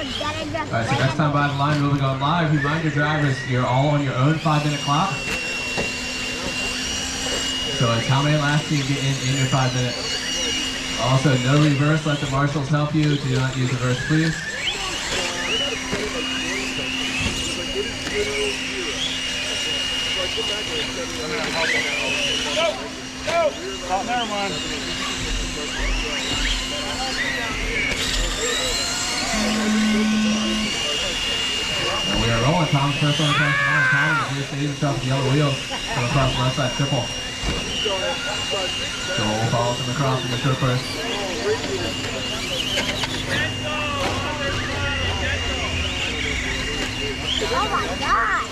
Alright, so next time by the line, we'll be going live. Remind your drivers, you're all on your own 5-minute clock. So it's how many laps do you get in your 5 minutes. Also, no reverse, let the marshals help you. Do not use reverse, please. Oh, never mind. And we are rolling. Tom's first one across the line. Tom, if you save yourself with the yellow wheels, come across the left side triple. Joel follows him across in the short first. Oh my God!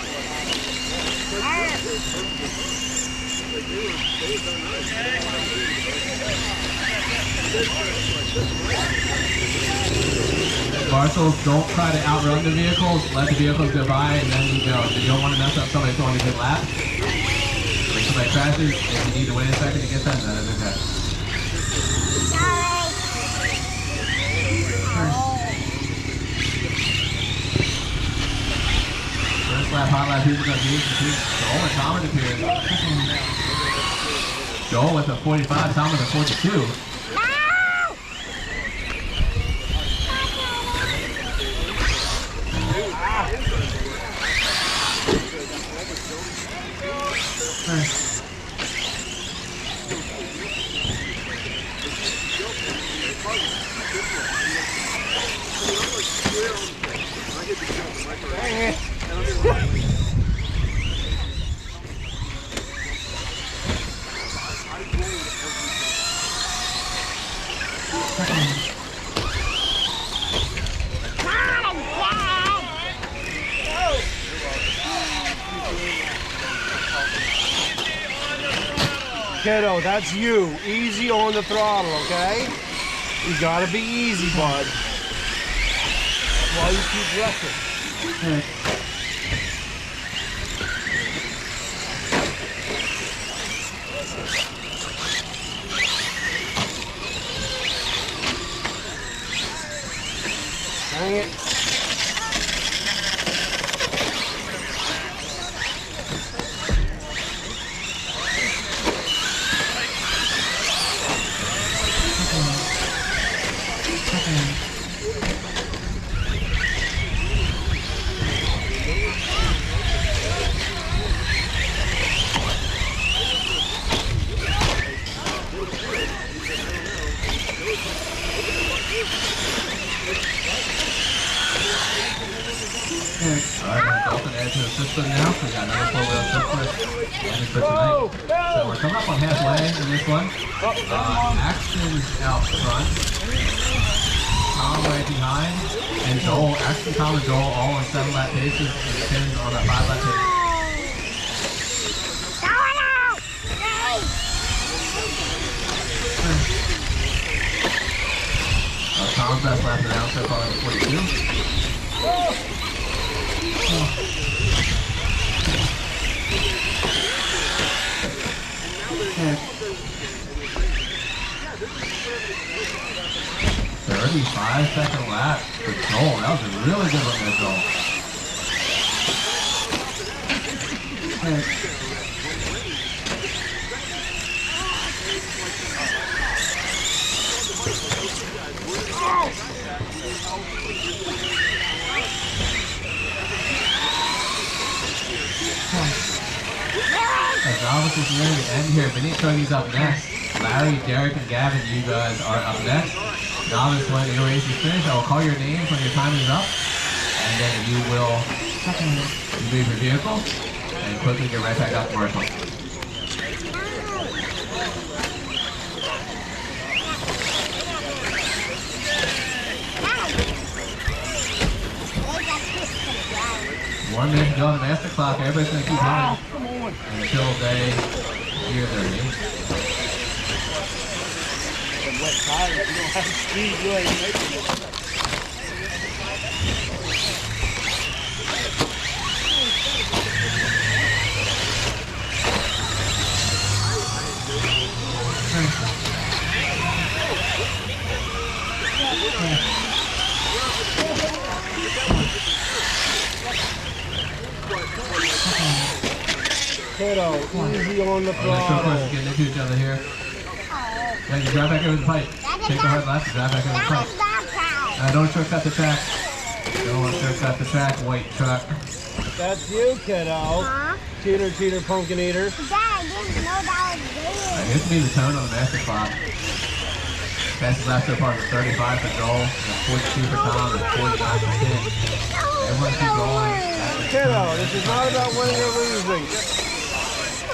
Marshals, don't try to outrun the vehicles. Let the vehicles go by and then you go. You don't want to mess up somebody throwing a good lap. If somebody crashes, if you need to wait a second to get them, that is okay. First lap, hot lap, who's going to be? Joel and Tom it appears. Joel with a 45, Tom with a 42. Kiddo, that's you. Easy on the throttle, okay? You gotta be easy, bud. That's why you keep wrecking. Dang it. System now, so we got another 4-wheel surplus for tonight. So we're coming up on halfway in this one. Axton's out front, Tom right behind, and Joel, Axton, Tom, and Joel all on 7-lap paces, and Tim's on that 5-lap pace. Tom's best lap around so far is 42. Okay. 35-second lap for Joel. That was a really good one there, Joel. Okay. As Alvis is nearing the end here, Vinny up next. Larry, Derek, and Gavin, you guys are up next. Novice, when your race is finished, I will call your names when your time is up, and then you will move your vehicle and quickly get right back out to Marshall. One minute to go on the master clock. Everybody's going to keep running until they hear their name. Wet tires, you don't have speed, you ain't making it. Kiddo, easy on the Let's go first. throttle. Getting into each other here. Yeah, you drive back over the pipe. Take the hard left, drive back over the pipe. Don't shortcut the track. Don't shortcut the track, white truck. That's you, kiddo. Huh? Cheater, cheater, pumpkin eater. Dad, I didn't know that was there. Here's to be the tone on the master clock. Fastest lap so far is 35 for Joel, and 42 for Tom, and 49 for Tim. Everyone keep going. Kiddo, this is not about winning or losing.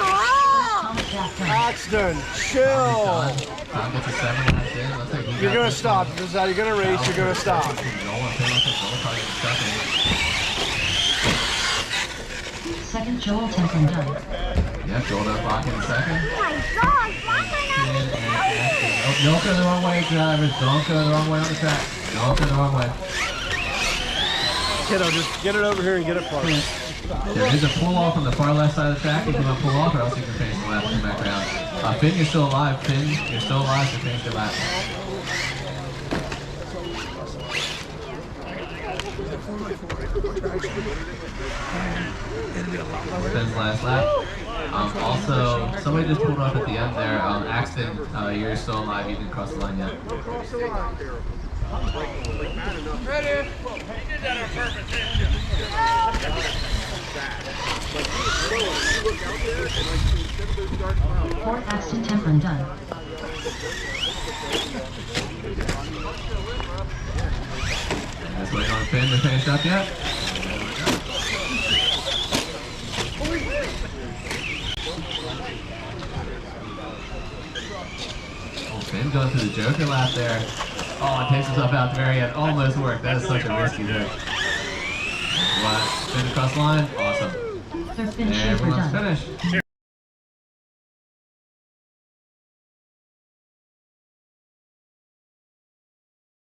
Oh! Axton, chill. Tom gets a 7 laps in. Looks like he You're got gonna this stop. one. This is how you're gonna race. You're gonna stop. Joel and Tim, looks like Joel probably gets second. Second, Joel Temple done. Yeah, Joel does lock in second. Oh my gosh, Don't go the wrong way, drivers. Don't go the wrong way on the track. Don't go the wrong way. Kiddo, just get it over here and get it parked. There is a pull off on the far left side of the track. If you want to pull off, or else you can finish the lap and come back around. Finn, you're still alive. Finn, you're still alive to finish your lap. Finn's last lap. Also, somebody just pulled up at the end there. Axton, you're still alive. You didn't cross the line yet. Ready? He did that on purpose, didn't you? Fort Axton Temple done. Just waiting on Finn to finish up yet. Oh, Finn going through the Joker lap there. Oh, and takes himself out at the very end. Almost worked. That is such a risky move. What? Finn across the line. Awesome. Third Finn Schaefer Everyone's done. finished.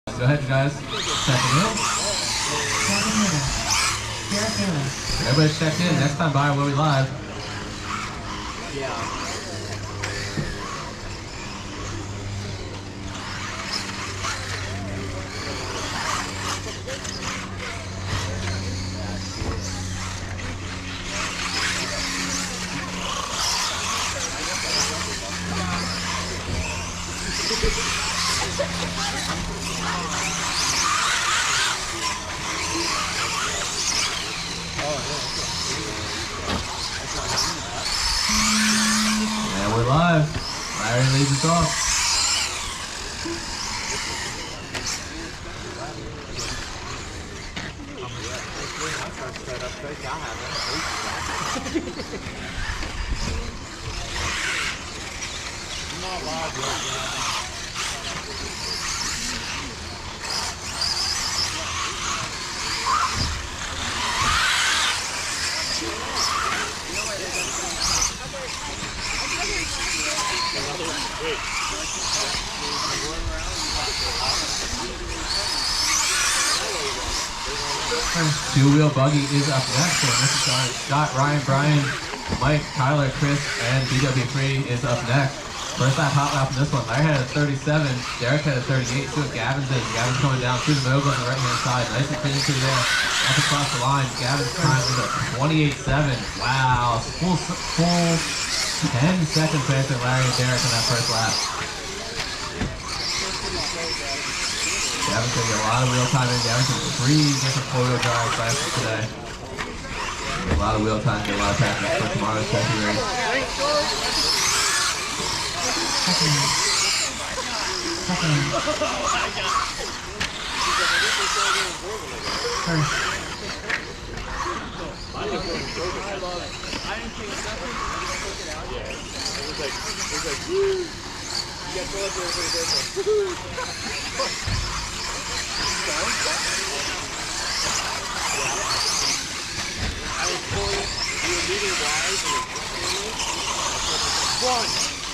Go ahead, you guys. Checking in. Gavin Miller. Derek Bayless. Everybody's checked in. Next time by, we'll be live. And we're live. Larry leads us off. Two-wheel buggy is up next. So this is Scott, Ryan, Brian, Mike, Tyler, Chris, and BW3 is up next. First lap hot lap in this one. Larry had a 37, Derek had a 38. See what Gavin's is. Gavin's coming down through the mogul on the right-hand side. Nice and clean through there. Up across the line. Gavin's time is a 28.7. Wow. Full 10 seconds faster than Larry and Derek in that first lap. Gavin's going to get a lot of wheel time in. Gavin's going to 3 different four-wheel drive classes today. A lot of wheel time, get a lot of practice for tomorrow's trophy race. Second.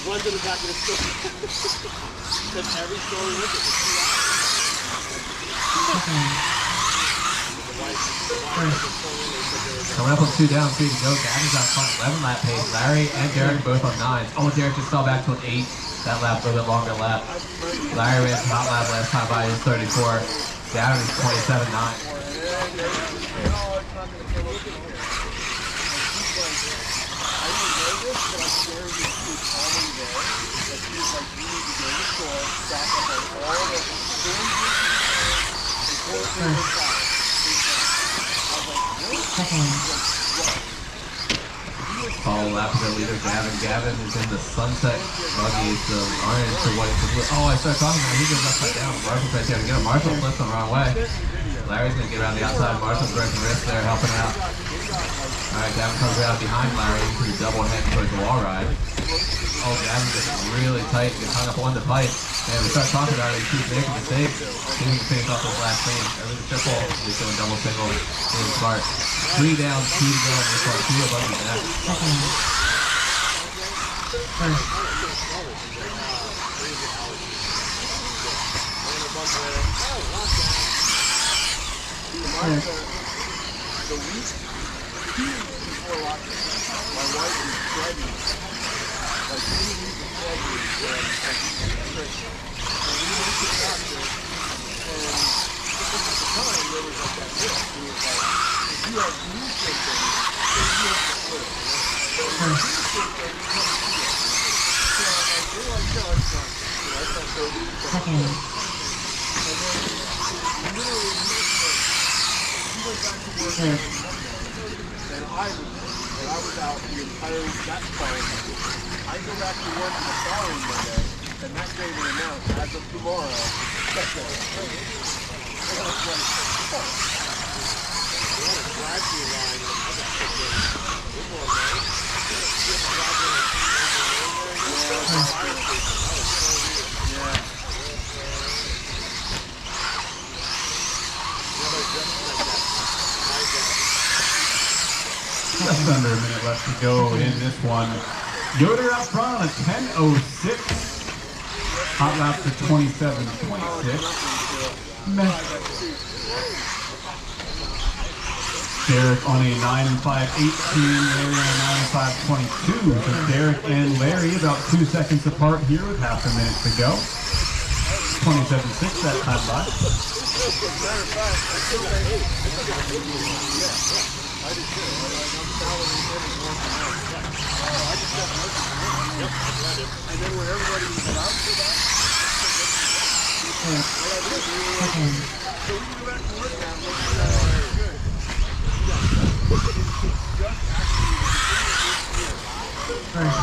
One to the back of the store. Because every store we went to was 2 hours. Coming up on 2 down, 3 to go. Gavin's on front, 11 lap pace. Larry and Derek both on 9s. Oh, Derek just fell back to an 8. That lap, a little bit longer lap. Larry ran top lap last time by, he was 34. Gavin is 27.9. Second. Follow lap of their leader, Gavin. Gavin is in the sunset buggy. It's the orange to white to blue. Oh, I started talking about it. He goes upside down. Marshall's right there to get him. Marshall flips the wrong way. Larry's going to get around the outside. Marshall's breaking wrist there, helping out. All right, Gavin comes right out behind Larry into the double head towards the wall ride. Oh, Gavin gets really tight. Gets hung up on the pipe. And we start talking about it. He keeps making mistakes. See if he can finish off this last clean. Everything's triple. He's doing double single. Really smart. 3 down, 2 to go in this one. 2 above the net. Second. First. Second. Third. And I was out the entire that time. I go back to work the following Monday, and that day they announced as of tomorrow. That's Just under a minute left to go in this one. Yoder out front on a 10:06. Hot lap for 27:26. Derek on a 9:05:18. Larry on a 9:05:22. So Derek and Larry about 2 seconds apart here with half a minute to go. 27:6 that time by. Second. First.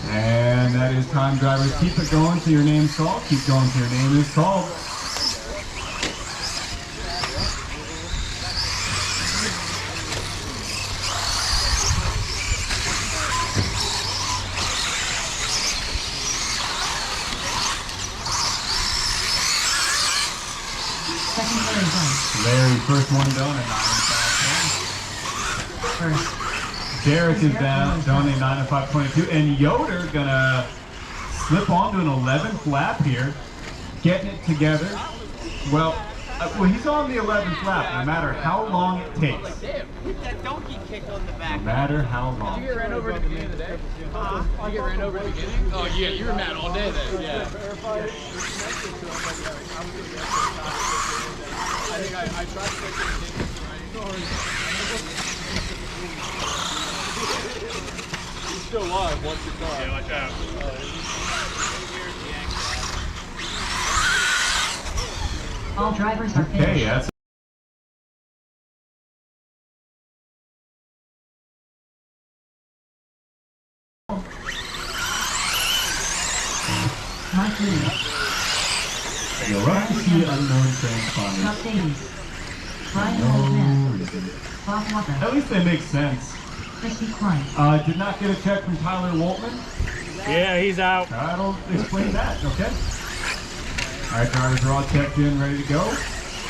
And that is time, drivers. Keep it going till your name's called. Keep going till your name is called. Second clear done. Larry, first one done at 9:05:10. First. Derek is down a 9:05:22, and Yoder gonna slip onto an 11th lap here, getting it together. Well, he's on the 11th lap, no matter how long it takes. That donkey kick on the back. No matter how long. Did you get ran over at the beginning of the day? Huh? Did you get ran over at the beginning? Oh yeah, you were mad all day then. Yeah. I think I tried to take it. He's still alive once you're gone. Yeah, watch out. All drivers are Okay, finished. that's Mike Lee. you're right to see unknown transponders. Top Davies. Brian Oldman. Bob Walker. At least they make sense. Christy Klein. Did not get a check from Tyler Woltman. Yeah, he's out. That'll explain that, okay? All right, drivers are all checked in, ready to go.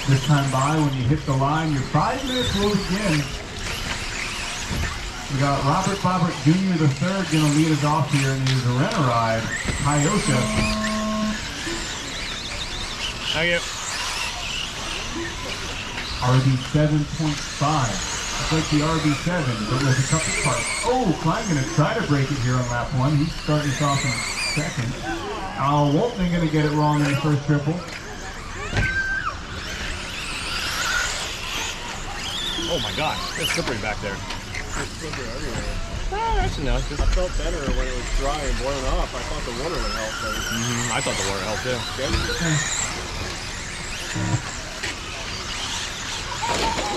This time by, when you hit the line, your 5 minutes will begin. We got Robert Jr. the third going to lead us off here in his arena ride, Toyota. Thank you. RB 7.5. It's like the RB7, but with a couple parts. Oh, Klein going to try to break it here on lap 1. He's starting us off in second. Woltman going to get it wrong in the first triple. Oh my God, it's slippery back there. It's slippery everywhere. Oh, that's enough. I felt better when it was dry and boiling off. I thought the water would help. I thought the water helped too.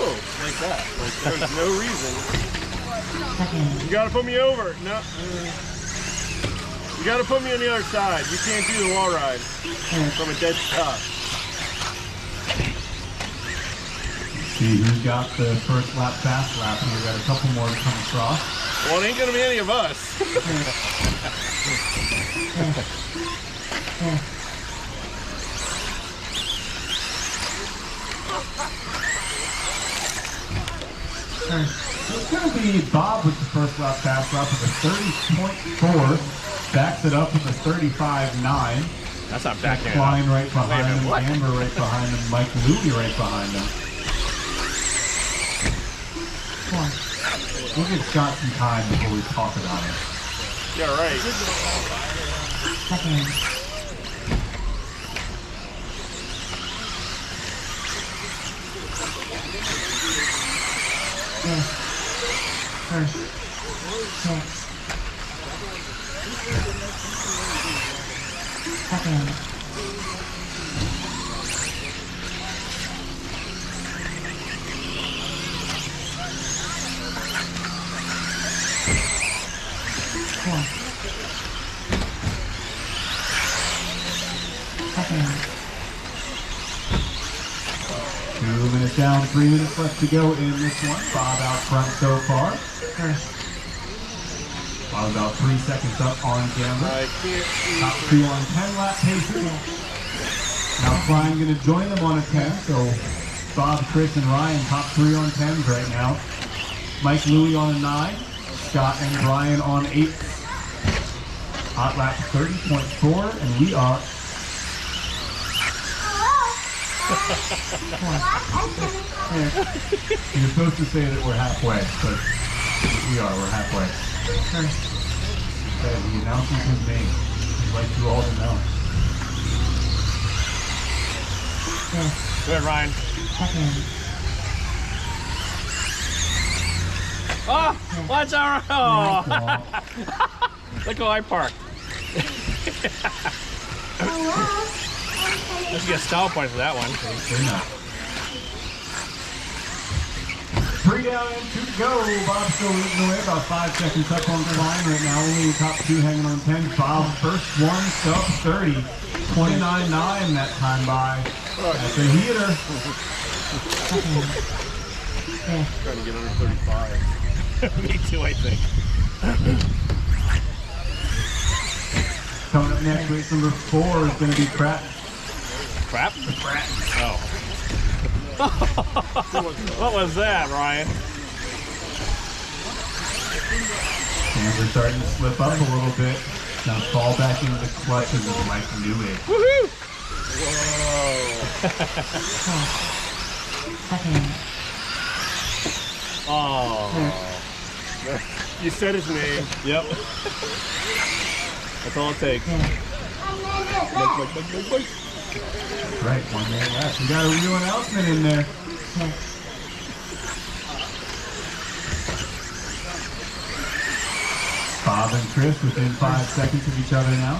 Whoa, like that. Like there's no reason. Second. You gotta put me over. No. You gotta put me on the other side. You can't do the wall ride from a dead stop. See who's got the first lap, fast lap, and we've got a couple more to come across. Well, it ain't gonna be any of us. So it's going to be Bob with the first lap, fast lap with a 30.4. Backs it up with a 35.9. That's not backing it up. Klein right behind him, What? Amber right behind him, Mike Louie right behind him. We'll give Scott some time before we talk about it. Yeah, right. Second. Fifth. First. Sixth. Second. Fourth. Second. 2 minutes down, 3 minutes left to go in this one. Bob out front so far. First. Bob about 3 seconds up on camera. I can't see. Top 2 on 10 lap paces. Now Klein going to join them on a 10. So Bob, Chris, and Ryan top 3 on 10s right now. Mike Louie on a 9. Scott and Brian on 8. Hot lap 30.4, and we are You're supposed to say that we're halfway, but we're halfway. Okay, he announces his name. He'd like you all to know. Good, Ryan. Oh, watch out. Oh. Look how I park. Let's get a style point for that one. 3 down and 2 to go. Bob still leading away, about 5 seconds up on the line right now. Only the top 2 hanging on 10. Bob first one, sub 30. 29.9 that time by. That's a heater. Trying to get under 35. Me too, I think. Coming up next, race number 4 is going to be Pratt. Crap? Oh. What was that, Ryan? And we're starting to slip up a little bit. Now fall back into the clutches of Mike Louie. Woohoo! Whoa. Oh. You said his name. Yep. That's all it takes. Right, 1 minute left. We got a real announcement in there. Bob and Chris within 5 seconds of each other now.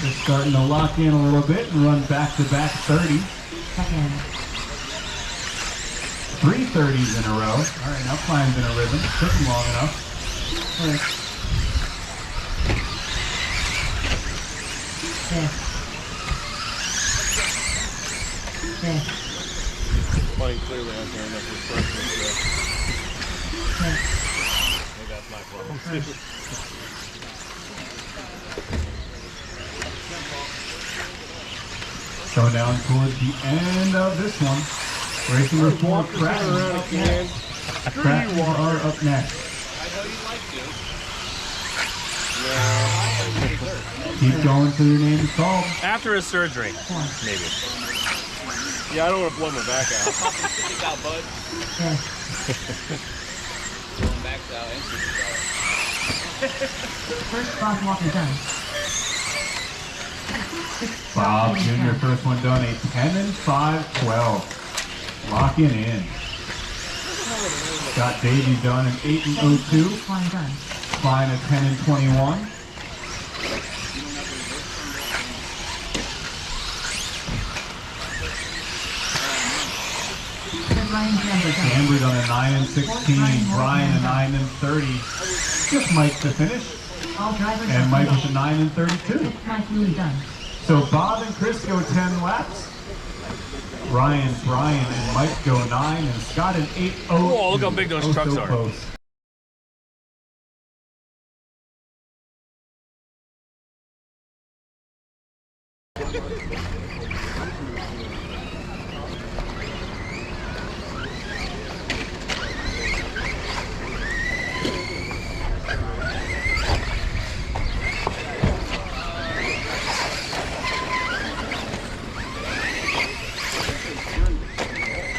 They're starting to lock in a little bit and run back-to-back 30. 3 30s in a row. All right, now Klein's in a rhythm. Took him long enough. Mine clearly has enough refreshment. Maybe that's my problem. Going down towards the end of this one. Race number 4, Pratt. Pratt are up next. Keep going till your name is called. After his surgery, maybe. Yeah, I don't want to blow my back out. Stick out, bud. Going back out and stick out. First crosswalk is done. Bob Jr. first one done, a 10 and 5 12. Locking in. Got Davey done, an 8 and 02. One done. Klein a 10 and 21. Cambridge on a 9 and 16. Brian a 9 and 30. Just Mike to finish. All drivers And are Mike with finished. a 9 and 32. 6 nicely done. So Bob and Chris go 10 laps. Ryan, Brian, and Mike go 9, and Scott and 8. Whoa, look how big those trucks are. Close.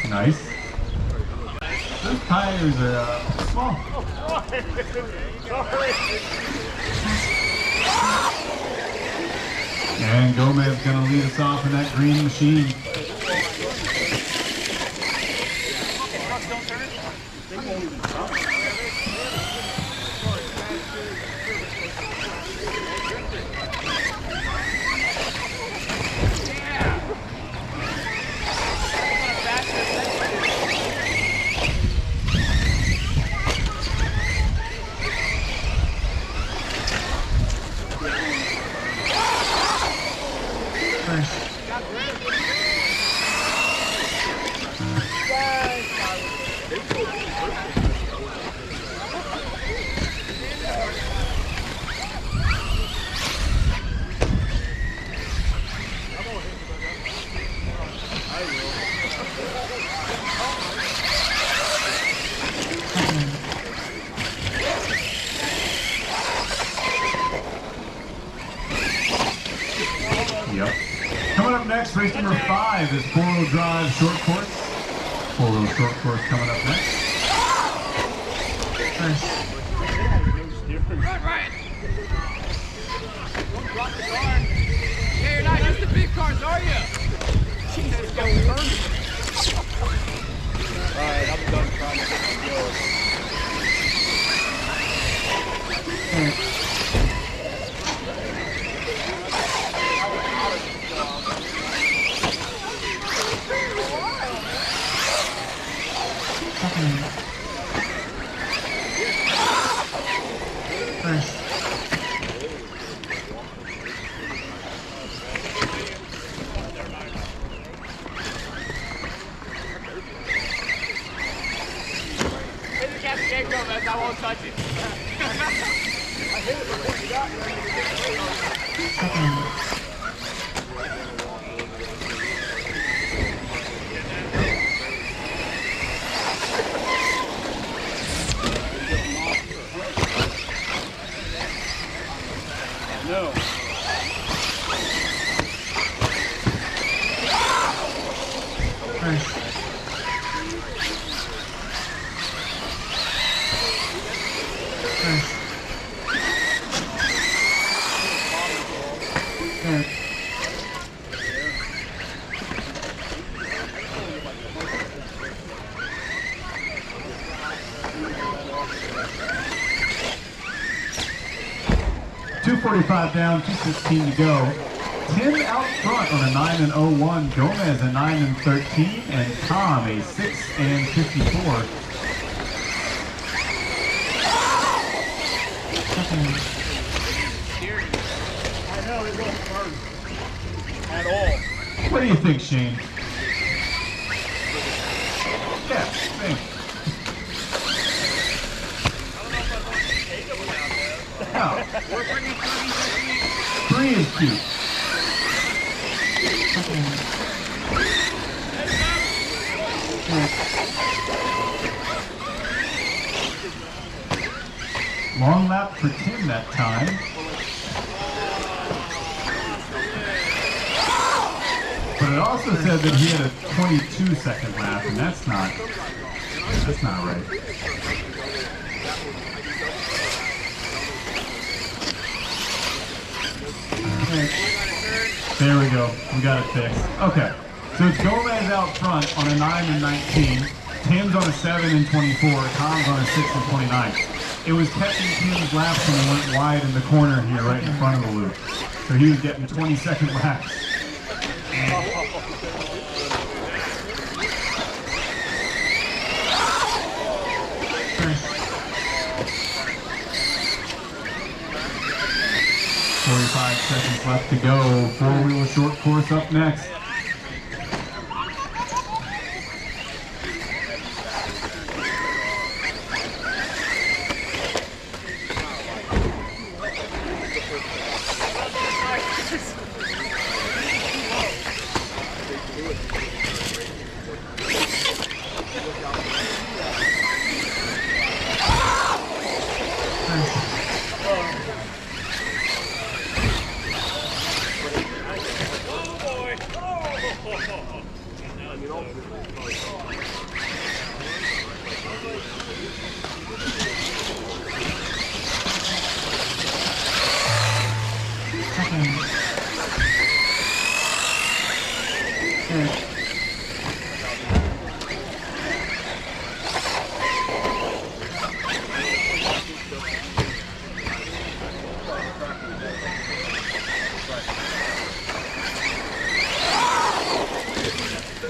Nice. Those tires are small. And Gomez is going to lead us off in that green machine. Yep. Coming up next, race number 5 is 4-wheel drive short course. 4-wheel short course coming up next. Run, Ryan! Don't drop the car. Yeah, you're not used to big cars, are you? Jesus, go turn. Alright, I'm done trying to get the go. I won't touch it. I hit it before you got No. .245 down, 2:16 to go. Tim out front on a 9 and 01. Gomez a 9 and 13, and Tom a 6 and 54. I know, it won't burn. At all. What do you think, Shane? Yeah, thanks. No. 3 is cute. Long lap for Tim that time. But it also said that he had a 22-second lap, and that's not right. There we go. We got it fixed. Okay. So it's Gomez out front on a 9 and 19. Tim's on a 7 and 24. Tom's on a 6 and 29. It was catching Tim's laps when he went wide in the corner here right in front of the loop. So he was getting 20-second laps. seconds left to go. Four-wheel short course up next.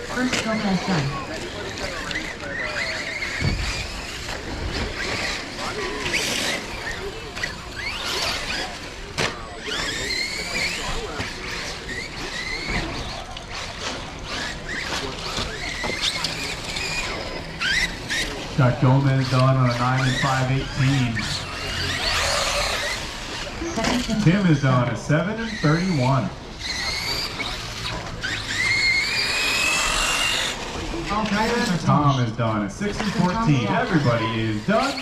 First Gomez done. Got Gomez done on a 9 and 5/18. Tim is on a 7 and 31. All drivers are Tom finished. is done at 6 and 14. Everybody is done.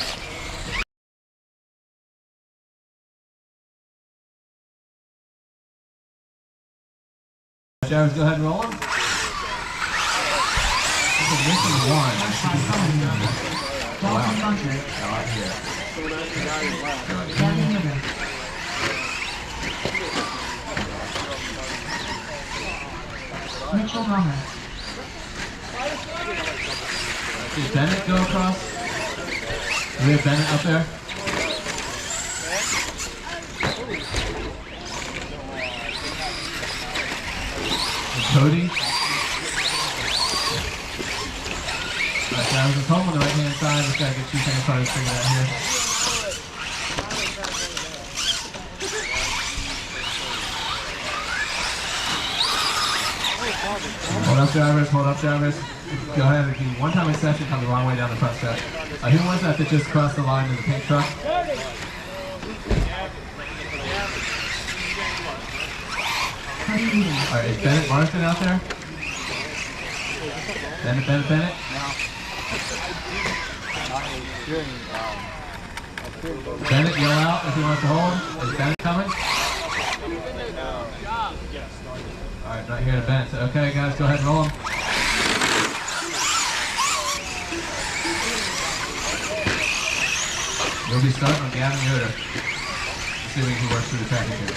Jared, go ahead and roll him. Missing one. Dalton Bunker. Not here. Gavin Yoder. Mitchell Romer. Did Bennett go across? Do we have Bennett up there? And Cody? Alright, guys, let's home on the right hand side. Let's gotta get two things started figured out here. Hold up, drivers. Hold up, drivers. Go ahead. If you one time a session, come the wrong way down the front step. Who was that that just crossed the line in the pink truck? Alright, is Bennett Marston out there? Bennett? Bennett, yell out if you want to hold. Is Bennett coming? Alright, right here to Bennett. So, okay, guys, go ahead and roll him. We'll be starting with Gavin Yoder. Let's see if we can work through the traffic here.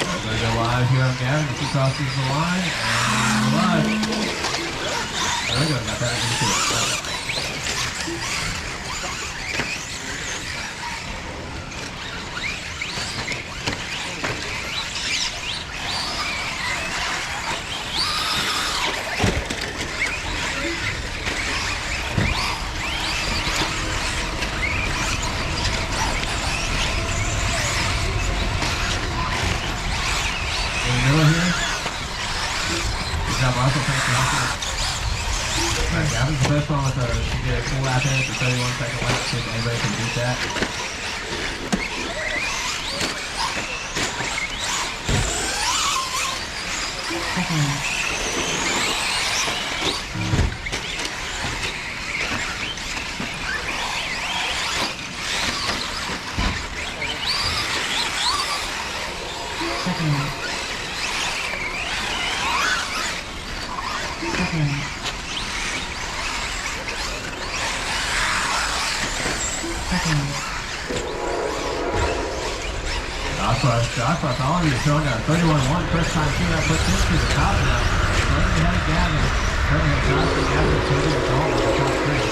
We're going to go live here on Gavin as he crosses the line. And we're live. There we go, got that into it. In the middle here. Good job, Marshall. Thanks for helping us. Alright, Gavin's the first one with a full lap in at the 31-second lap. See if anybody can beat that. Joshua, all of you are showing a 31-1 first time team that puts him to the top now. Right ahead of Gavin. Currently have Joshua, Gavin, Cody, and Dalton in the top three.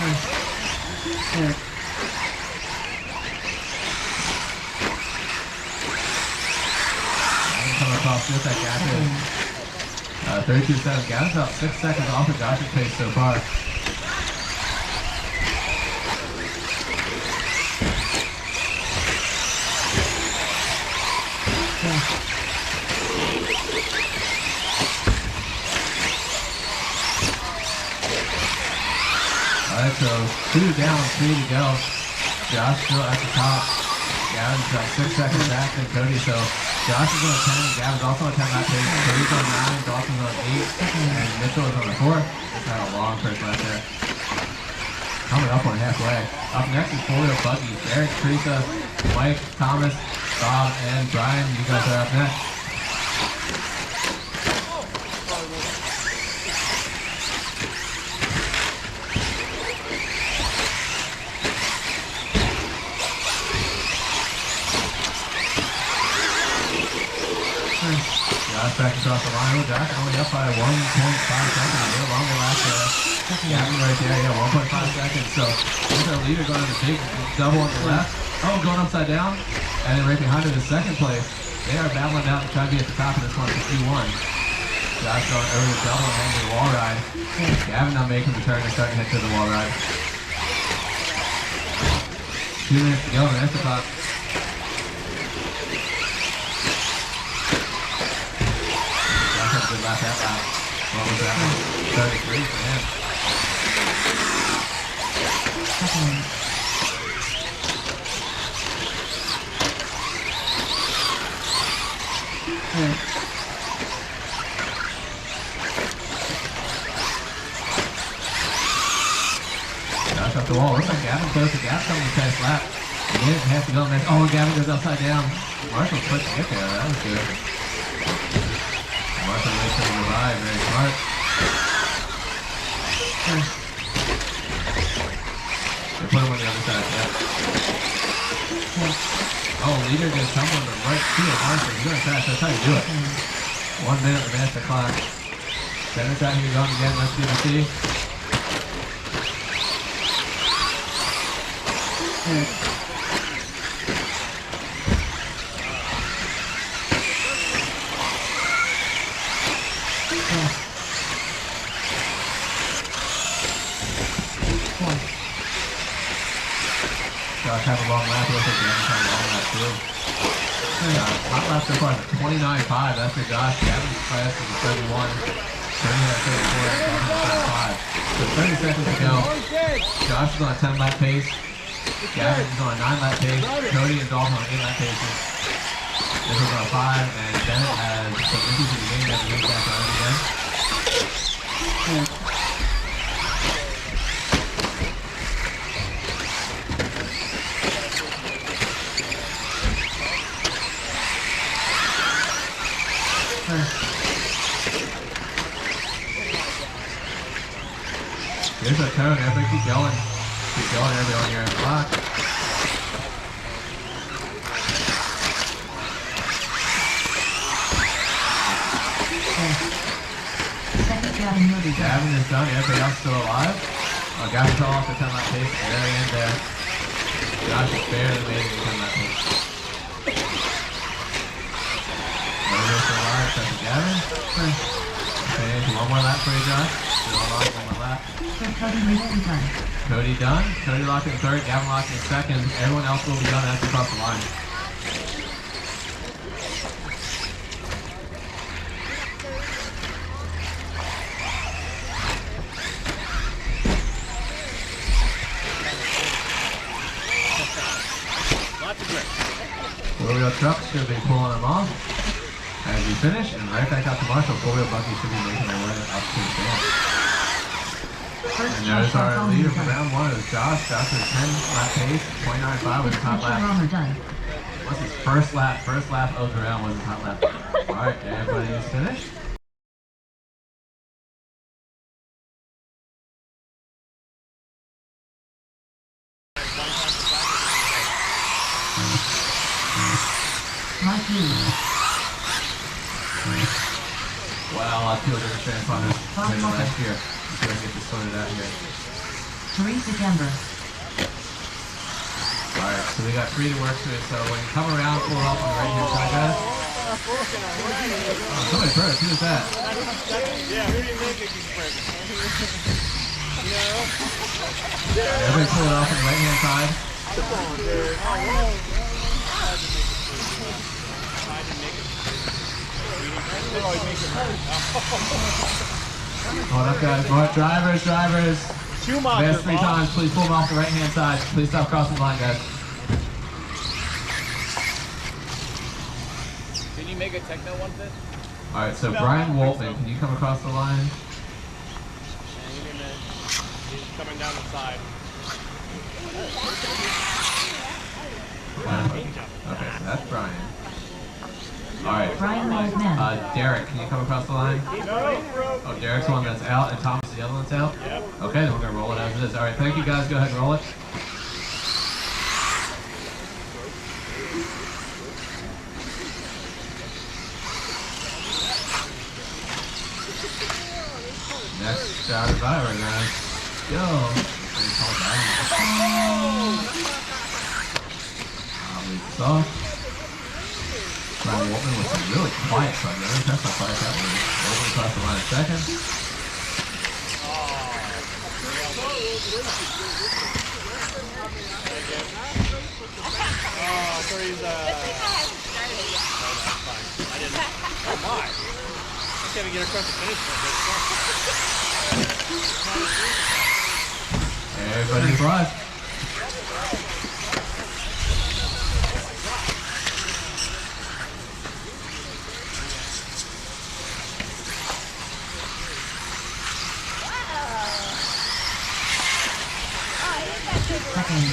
Coming across just that gap is 32-7. Gavin's up 6 seconds off of Josh's pace so far. Alright, so 2 down, 3 to go. Josh still at the top. Gavin's got 6 seconds back than Cody, so Josh is on 10, Gavin's also on 10 lap pace. Cody's on 9, Dawson's on 8, and Mitchell is on the 4. Just had a long first lap there. Coming up on halfway. Up next is Polio Buggy. Eric, Teresa, Mike, Thomas, Bob, and Brian. You guys are up next. Josh back across the line. Josh only up by 1.5 seconds. A little longer lap there. Gavin right there, yeah, 1.5 seconds. So there's our leader going on the big double on the left. Oh, going upside down. And then right behind him is second place. They are battling out to try to be at the top of this one for Q1. Josh going over the double and heading to the wall ride. Gavin not making the turn and starting to head to the wall ride. 2 minutes to go, and that's the clock. Good lap that lap. What was that one? 33 for him. Josh up the wall. Looks like Gavin closed the gap coming the past lap. He didn't have to go next. Oh, Gavin goes upside down. Marshall quick to get there. That was good. Marshall waits for the revive, very smart. They put him on the other side, yeah. Oh, leader just tumbling the right field. Marshall, you're going fast, that's how you do it. 1 minute remains the clock. Center side here going again, let's give it a see. Josh have a long lap with it, Gavin's had a long lap too. Hot lap so far is 29.5, that's for Josh. Gavin's fast is a 31. 30 at 34, so 30 seconds to go. Josh is on a 10 lap pace. Gavin is on a 9 lap pace. Cody and Dalton on 8 lap paces. This is on a 5, and Bennett has some issues in the game that he back on again. Here's a turn, everybody keep going. Keep going, everybody on your own clock. Gavin is done, everybody else still alive. Gavin's all off the 10 lap pace at the very end there. Josh is barely made it to 10 lap pace. Everybody still alive, except for Gavin. Okay, one more lap for you, Josh. Still alive, one more lap. Cody done. Cody locked in third, Gavin locked in second. Everyone else will be done after across the line. Four-wheel trucks should be pulling them off as we finish, and right back out to Marshall. Four-wheel buggy should be making their way up to the finish. And there's our leader for round 1 is Josh. Josh is 10 lap pace, 29.5 with the top lap. What's his first lap? First lap of the round was the top lap. Alright, everybody is finished. Wow, I feel like a transponder last year. Let's go and get this sorted out here. Teresa Kember. Alright, so we got 3 to work with, so when you come around, pull it up on the right hand side, guys. Oh, somebody first, who was that? Yeah, who didn't make it keep first? Everybody pull it off on the right hand side. Hold up, guys. More drivers. Schumacher, Last 3 times, please pull them off the right hand side. Please stop crossing the line, guys. Did you make a techno one fit? Alright, so Brian Woltman, can you come across the line? He's coming down the side. Okay, so that's Brian. Alright. Brian Mills men. Derek, can you come across the line? Oh, Derek's the one that's out, and Thomas is the other one that's out? Yep. Okay, then we're going to roll it as it is. Alright, thank you guys. Go ahead and roll it. Next driver, guys. Go. Soft. Brian Woltman with some really quiet front runner. That's how quiet that was. Over across the line in second. Oh, so he's that's fine. I didn't. Oh my. I can't even get across the finish line. Everybody's right. Second.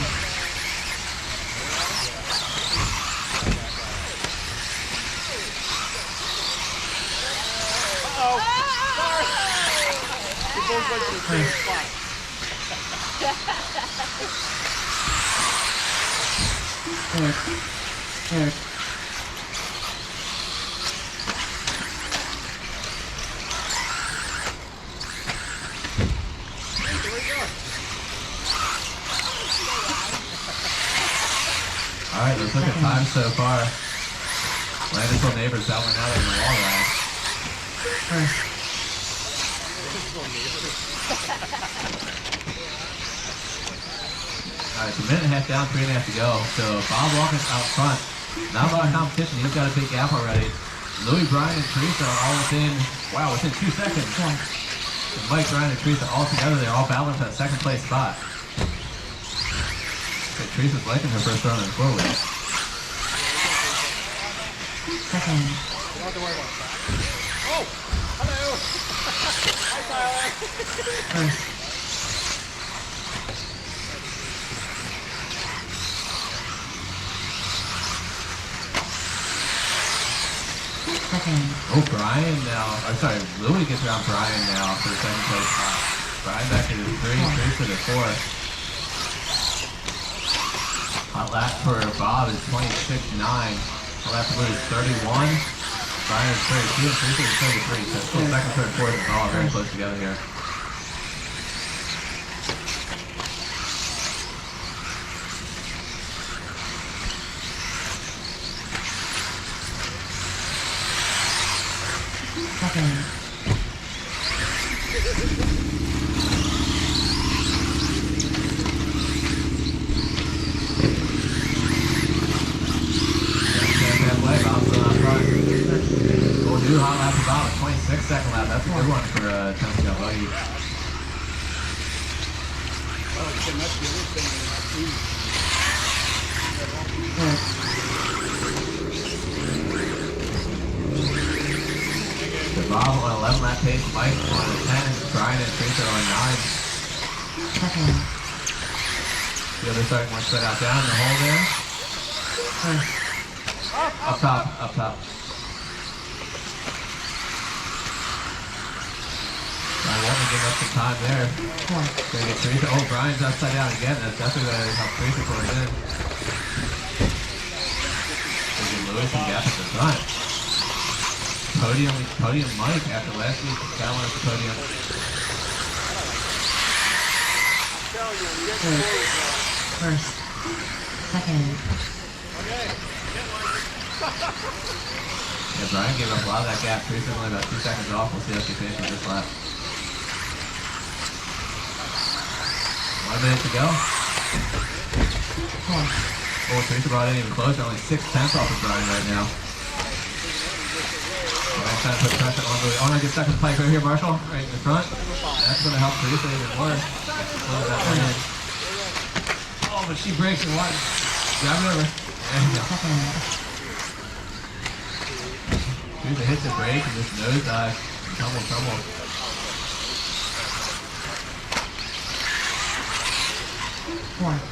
It goes like to the same spot. Eric. Alright, let's look at time so far. Landisville neighbors battling out in the wall ride. Alright, it's a minute and a half down, 3.5 to go. So Bob Walker's out front. Not a lot of competition. He's got a big gap already. Louis, Brian, and Teresa are all within 2 seconds. And Mike, Brian, and Teresa all together. They're all battling for that second place spot. Okay, Teresa's liking her first run in the 4-wheel. Second. You don't have to worry about that. Oh! Hello! Hi, Tyler! Second. Oh, Brian now. I'm sorry, Louis gets around Brian now for the second place spot. Brian back to the 3, Teresa to 4. Hot lap for Bob is 26.9. Hot lap for Louis is 31. Brian is 32, and Teresa is 33. So it's still second, third, fourth, and all very close together here. Second. New hot lap for Bob, a 26-second lap. That's a good one for Tennessee Buggy. So Bob on 11 lap pace, Mike on a 10, Brian and Teresa on 9. Second. The other side more spread out down in the hole there. Up top. Brian Walton giving up some time there. Gonna get Teresa. Oh, Brian's upside down again. That's definitely gonna help Teresa pull it in. Gonna get Lewis and gap at the front. Podium Mike after last week. Got one at the podium. third, first, second. Yeah, Brian gave up a lot of that gap. Teresa only about 2 seconds off. We'll see how she finishes this lap. 1 minute to go. Oh, Teresa brought it even closer. Only 6 tenths off of Brian right now. Brian's trying to put pressure on the... Oh, no, get stuck in the pike right here, Marshall. Right in the front. That's going to help Teresa even more. Close that one in. Oh, but she breaks and what? Grab it over. There you go. Teresa hits the brake and just nosedive. Trouble. Fourth,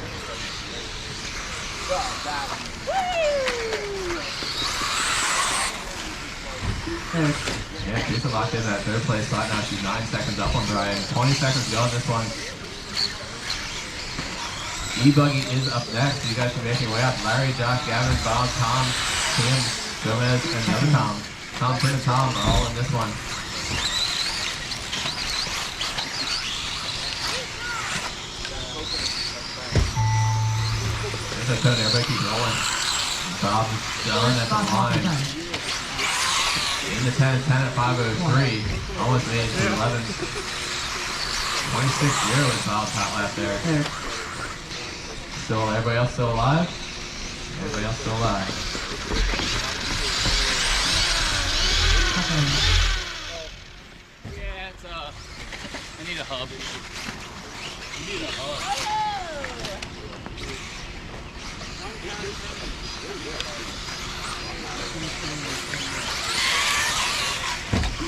third, Yeah, Teresa locked in that third place spot. Now she's 9 seconds up on Brian. 20 seconds to go on this one. E-Buggy is up next. You guys can make your way up. Larry, Josh, Gavin, Bob, Tom, Tim, Gomez, and the other Tom. Tom, Tim, and Tom are all in this one. There's a turn. Everybody keep rolling. Bob's done at the line. In the 10 at 5:03. Almost made it to 11. 26-0 is Bob's hot lap there. third, Still, everybody else still alive? Everybody else still alive. second, Yeah, it's I need a hub. You need a hub.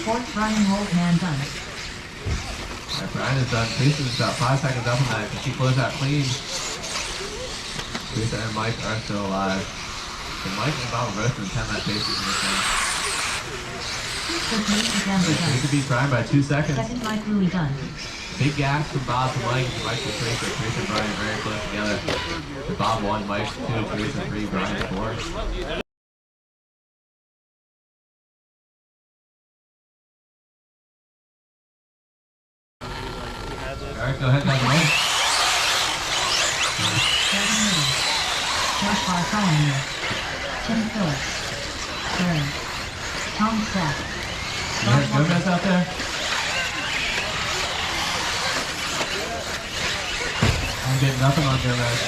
fourth, Brian Holtman done. Alright, Brian is done. Teresa's about 5 seconds up on that. Can she close out clean? Teresa and Mike are still alive. So Mike and Bob are both in 10 lap paces in this one. 15th, December done. Teresa beats Brian by 2 seconds. Second, Mike Louie done. Big gaps from Bob to Mike, Mike to Teresa. Teresa and Brian very close together. So Bob 1, Mike 2, Teresa 3, Brian 4. Alright, go ahead, Mike. Second middle, fourth, Bartholomew. Tim Phillips. Third, Tom Stack. There's Gomez out there. I'm getting nothing on Gomez.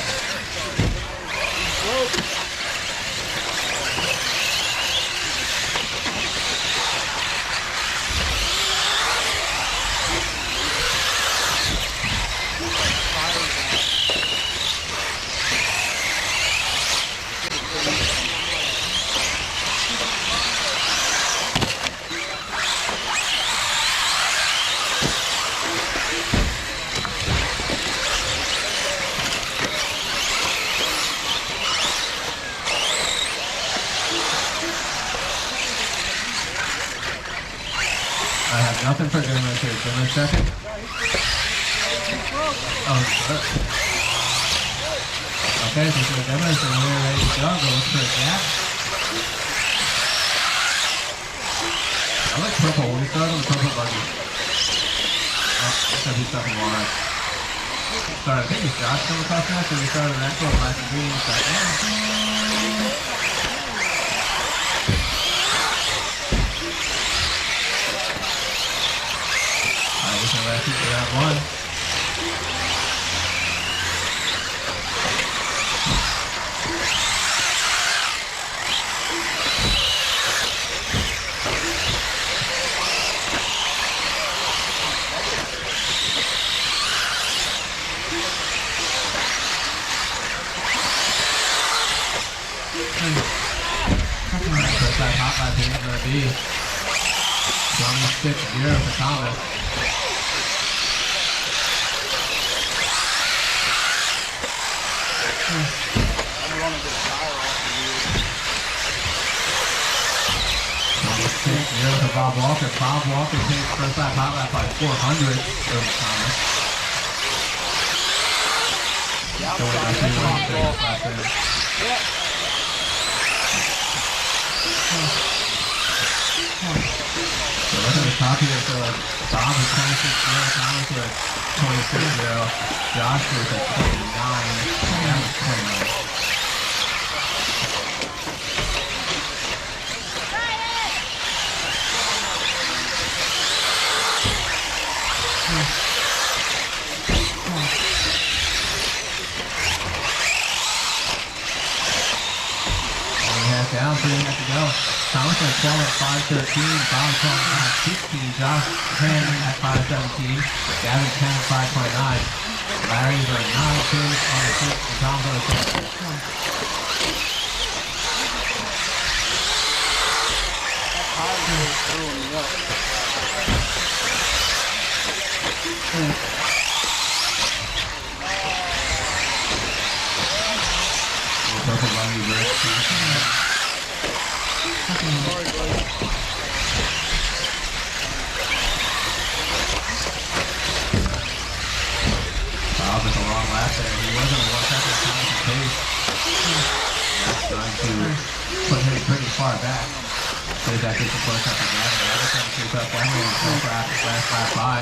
I have nothing for Gomez here. Gomez second. Oh, good. Okay, so Gomez and we're ready to go. Go look for a gap. I like purple. We start on the purple buggy. Oh, except he's stuck in water. Sorry, I think it's Josh coming across that, so we started that one last green. Last hit for that one. First that hot lap here is going to be 26-0 for Thomas. For Bob Walker. Bob Walker takes first lap hot lap by 400 over Thomas. So we're going to see what he takes lap in. So look at the top here, so Bob is 26-0, Thomas with 26-0, Josh is at 29, Gavin is 29. Down, 3 minutes to go. Thomas at 12 at 5:13. Bob 12 at 5:16. Josh 10 at 5:17. Gavin 10 at 5:29. Larry's at 9, 2 on the 6, and Tom's on the 6. Bob with a long lap there. He wasn't a 1 second Thomas' pace. That's going to put him pretty far back. Plays that gets the close up to Gavin. The other time creep up one way and last lap by.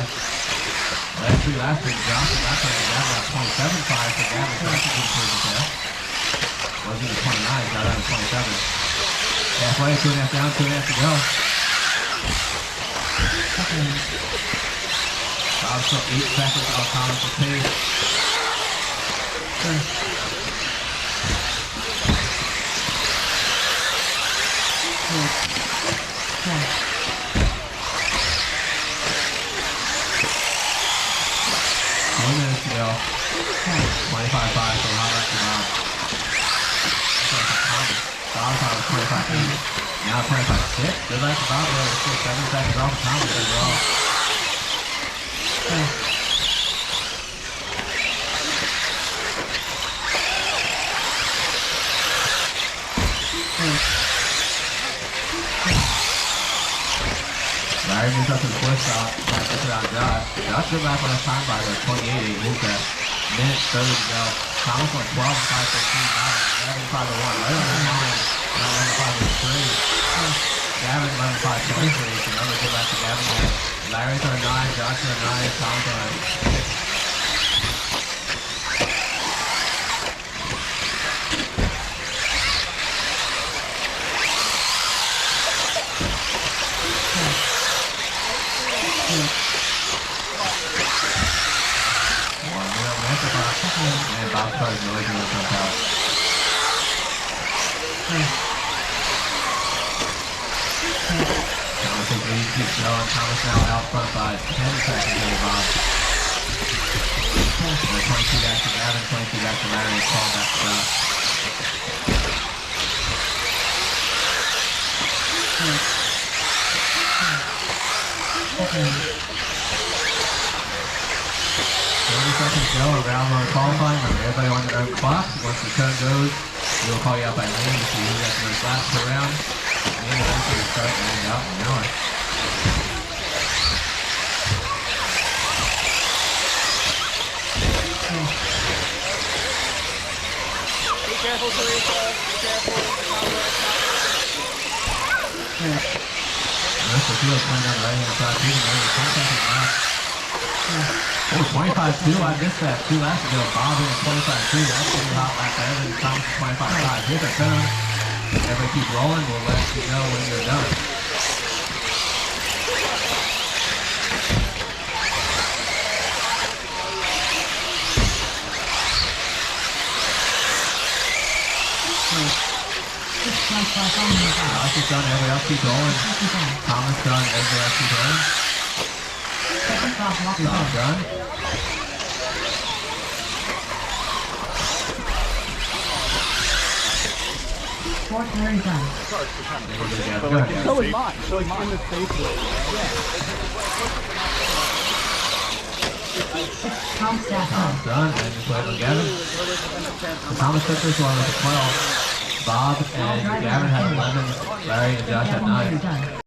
Last 3 laps for Josh and last time Gavin got 27.5 for Gavin. That's a good improvement there. Wasn't at 29, got out of 27. Halfway, 2.5 down, 2.5 to go. Bob's still 8 seconds off Thomas' pace. One minute to go. 25.5, so hot left to Bob. Bob was 25.8. Now 25.6. Good luck to Bob. We're still 7 seconds off of Thomas overall. Larry moves up to the 4th stop. Practice around Josh. Josh good lap on his time by the 28.8. Moved at minute 30 to go. Thomas went 12 and 5:13. 11 5 to 1. Right on the line. 11 5 to 3. Gavin 11 5 23. So another good lap to Gavin there. Larry's on 9. Josh on 9. Thomas on 6. And Bob started noising when it comes out. Thomas is leading, keeps going. Thomas now out front by 10 seconds over Bob. 22 back to Gavin, 22 back to Larry, and 12 back to Josh. Seconds go around on qualifying. Everybody on their own clock. Once the turn goes, we'll call you out by name to see who got the most laps per round. And then eventually start and end out an hour. Be careful, Teresa. Be careful. Most of the field's coming down the right-hand side. Even over 10 seconds left. Oh, 25.2, I missed that 2 laps ago. Bob in 25.2, that's pretty hot lap there. Then Thomas is 25.5. Here's our turn. Everybody keep rolling, we'll let you know when you're done. Josh is done, everybody else keep rolling. Thomas done, everybody else keep rolling. Bob done. 4:30 done. So is mine. So it's in the safe way. Tom staff Tom's done, and just wait on Gavin. So Thomas took this one with a 12. Bob and Gavin had 11. Larry and Josh had 9.